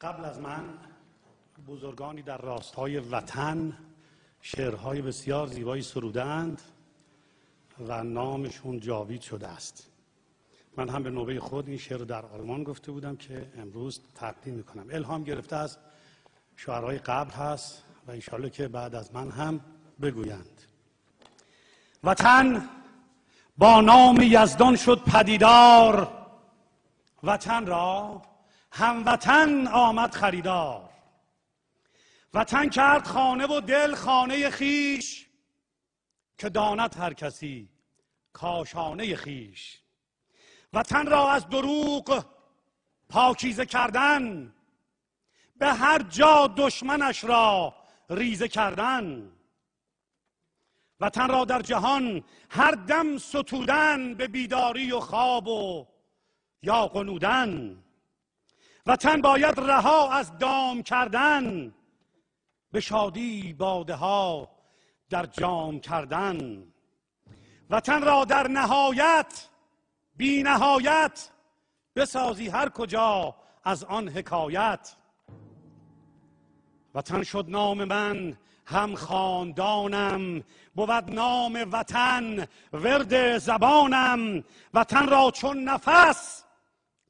قبل از من بزرگانی در راستای وطن شعرهای بسیار زیبایی سرودند و نامشون جاوید شده است. من هم به نوبه خود این شعر در آلمان گفته بودم که امروز تقدیم میکنم. الهام گرفته از شعرهای قبل هست و انشالله که بعد از من هم بگویند. وطن با نام یزدان شد پدیدار، وطن را هموطن آمد خریدار. وطن کرد خانه و دل خانه خیش، که داند هر کسی کاشانه خیش. وطن را از دروغ پاکیزه کردن، به هر جا دشمنش را ریزه کردن. وطن را در جهان هر دم ستودن، به بیداری و خواب و یا غنودن. وطن باید رها از دام کردن، به شادی باده ها در جام کردن. وطن را در نهایت بی نهایت، بسازی هر کجا از آن حکایت. وطن شد نام من هم خاندانم، بود نام وطن ورد زبانم. وطن را چون نفس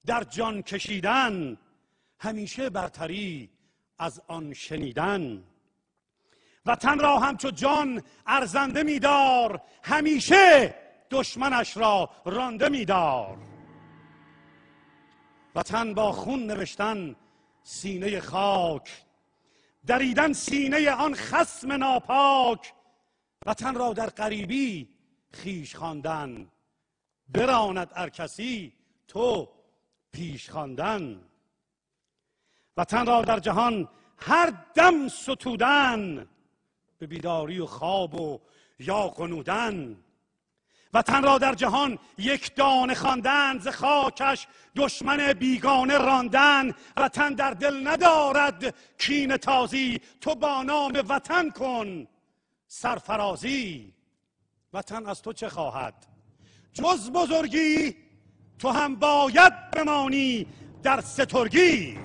در جان کشیدن، همیشه برتری از آن شنیدن. وطن را همچو جان ارزنده می‌دار، همیشه دشمنش را رانده می‌دار. وطن با خون نوشتن سینه خاک، دریدن سینه آن خصم ناپاک. وطن را در غریبی خویش خواندن، براند هر کسی تو پیش خواندن. وطن را در جهان هر دم ستودن، به بیداری و خواب و یا غنودن. وطن را در جهان یک دانه خواندن، ز خاکش دشمن بیگانه راندن. وطن در دل ندارد کینه تازی، تو با نام وطن کن سرفرازی. وطن از تو چه خواهد جز بزرگی، تو هم باید بمانی در سترگی.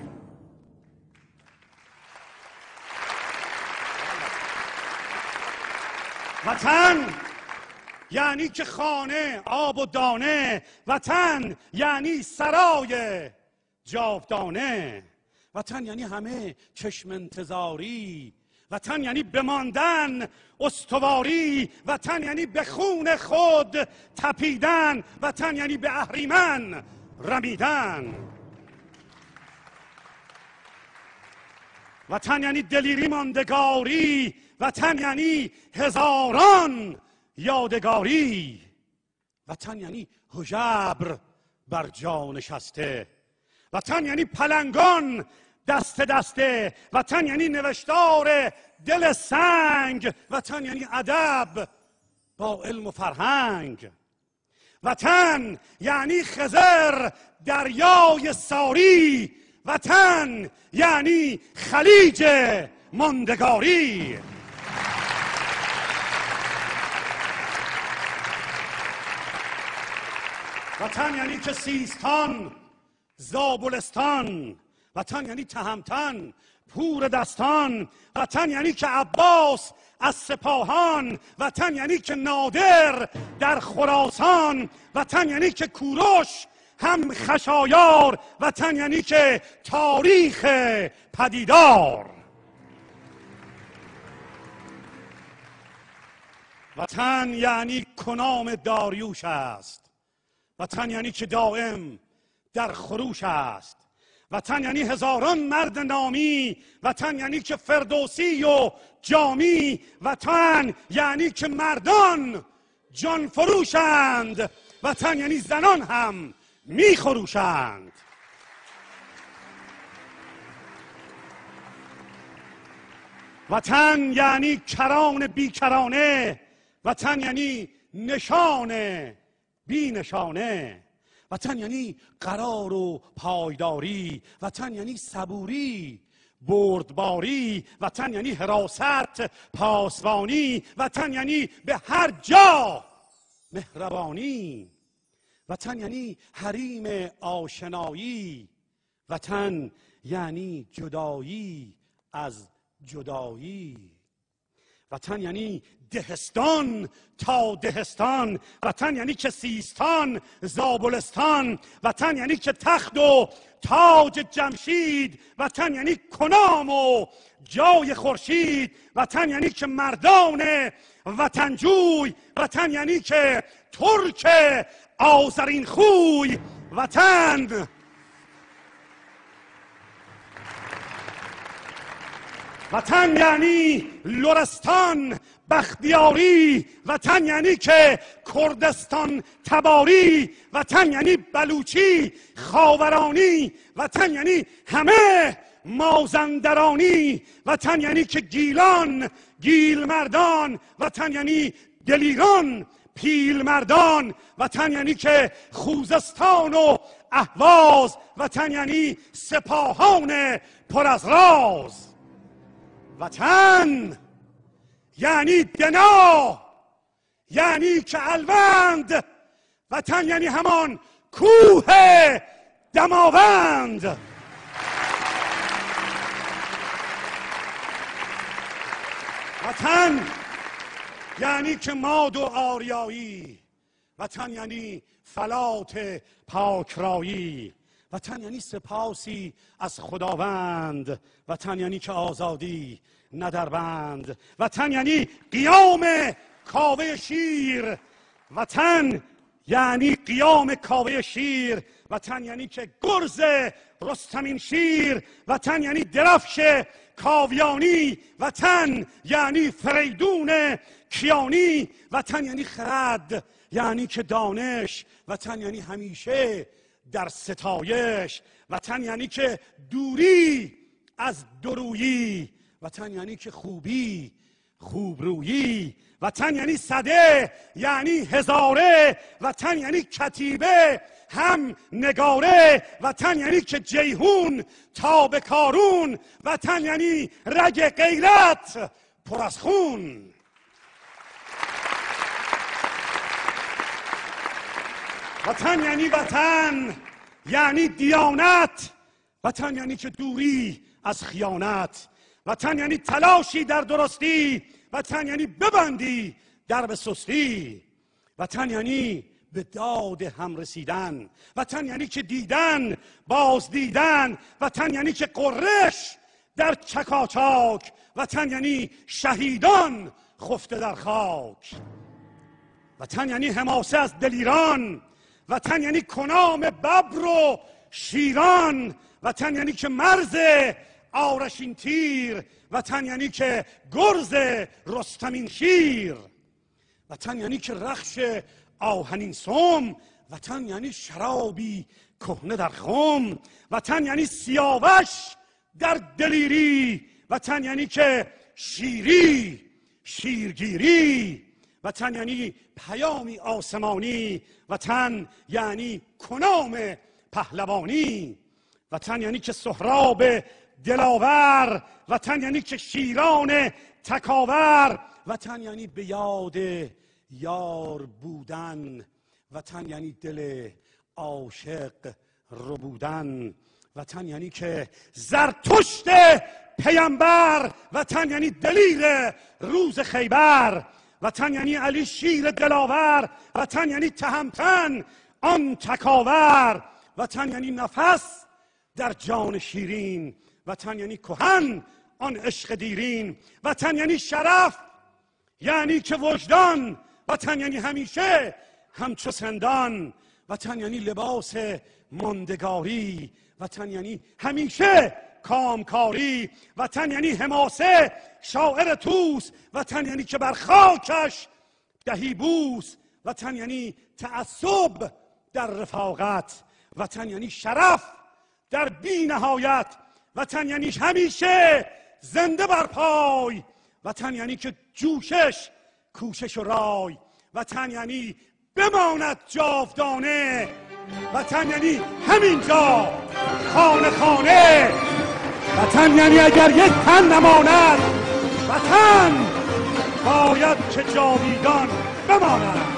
وطن یعنی که خانه آب و دانه، وطن یعنی سرای جاودانه. وطن یعنی همه چشم انتظاری، وطن یعنی بماندن استواری. وطن یعنی به خون خود تپیدن، وطن یعنی به اهریمن رمیدن. وطن یعنی دلیری ماندگاری، وطن یعنی هزاران یادگاری. وطن یعنی هژبر بر جا نشسته، وطن یعنی پلنگان دسته دسته. وطن یعنی نوشتار دل سنگ، وطن یعنی ادب با علم و فرهنگ. وطن یعنی خضر دریای ساری، وطن یعنی خلیج ماندگاری. وطن یعنی که سیستان زابلستان، وطن یعنی تهمتن پور دستان. وطن یعنی که عباس از سپاهان، وطن یعنی که نادر در خراسان. وطن یعنی که کوروش هم خشایار، وطن یعنی که تاریخ پدیدار. وطن یعنی کنام داریوش است، وطن یعنی که دائم در خروش است. وطن یعنی هزاران مرد نامی، وطن یعنی که فردوسی و جامی. وطن یعنی که مردان جان فروشند، وطن یعنی زنان هم می خروشند. وطن یعنی کران بیکرانه، وطن یعنی نشانه بی نشانه. وطن یعنی قرار و پایداری، وطن یعنی صبوری بردباری. وطن یعنی حراست پاسبانی، وطن یعنی به هر جا مهربانی. وطن یعنی حریم آشنایی، وطن یعنی جدایی از جدایی. وطن یعنی دهستان تا دهستان. وطن یعنی که سیستان زابلستان. وطن یعنی که تخت و تاج جمشید. وطن یعنی کنام و جای خورشید. وطن یعنی که مردان وطنجوی. وطن یعنی که ترک آذرین خوی. وطن یعنی لرستان بختیاری. وطن یعنی که کردستان تباری. وطن یعنی بلوچی خاورانی. وطن یعنی همه مازندرانی. وطن یعنی که گیلان گیل مردان. وطن یعنی دلیران پیل مردان. وطن یعنی که خوزستان و اهواز. وطن یعنی سپاهان پر از راز. وطن یعنی دنا، یعنی که الوند. وطن یعنی همان کوه دماوند. وطن یعنی که ماد و آریایی. وطن یعنی فلات پاکرایی. وطن یعنی سپاسی از خداوند. وطن یعنی که آزادی نه در بند. وطن یعنی قیام کاوه شیر. وطن یعنی قیام کاوه شیر. وطن یعنی که گرز رستمین شیر. وطن یعنی درفش کاویانی. وطن یعنی فریدون کیانی. وطن یعنی خرد، یعنی که دانش. وطن یعنی همیشه در ستایش. وطن یعنی که دوری از دورویی. وطن یعنی که خوبی خوبرویی. وطن یعنی صده، یعنی هزاره. وطن یعنی کتیبه هم نگاره. وطن یعنی که جیهون تا به کارون. وطن یعنی رگ غیرت پر از خون. وطن یعنی دیانت. وطن یعنی که دوری از خیانت. وطن یعنی تلاشی در درستی. وطن یعنی ببندی در به سستی. وطن یعنی به داد هم رسیدن. وطن یعنی که دیدن باز دیدن. وطن یعنی که قرش در چکاچاک. وطن یعنی شهیدان خفته در خاک. وطن یعنی حماسه از دلیران. وطن یعنی کنام ببر و شیران. وطن یعنی که مرز آرشین تیر. وطن یعنی که گرز رستمین شیر. وطن یعنی که رخش آهنین سم. وطن یعنی شرابی کهنه در خم. وطن یعنی سیاوش در دلیری. وطن یعنی که شیری شیرگیری. وطن یعنی پیامی آسمانی. وطن یعنی کنام پهلوانی. وطن یعنی که سهراب دلاور. وطن یعنی که شیران تکاور. وطن یعنی به یاد یار بودن. وطن یعنی دل عاشق ربودن. وطن یعنی که زرتشت پیامبر. وطن یعنی دلیر روز خیبر. وطن یعنی علی شیر دلاور. وطن یعنی تهمتن آن تکاور. وطن یعنی نفس در جان شیرین. وطن یعنی کهن آن عشق دیرین. وطن یعنی شرف، یعنی که وجدان. وطن یعنی همیشه همچو سندان. وطن یعنی لباس ماندگاری. وطن یعنی همیشه کامکاری. وطن یعنی حماسه شاعر توس. وطن یعنی که بر خاکش دهی بوس. وطن یعنی تعصب در رفاقت. وطن یعنی شرف در بی نهایت. وطن یعنی همیشه زنده بر پای. وطن یعنی که جوشش کوشش و رای. وطن یعنی بماند جاودانه. وطن یعنی همینجا خانه خانه. وطن یعنی اگر یک تن نماند، وطن باید که جاویدان بماند.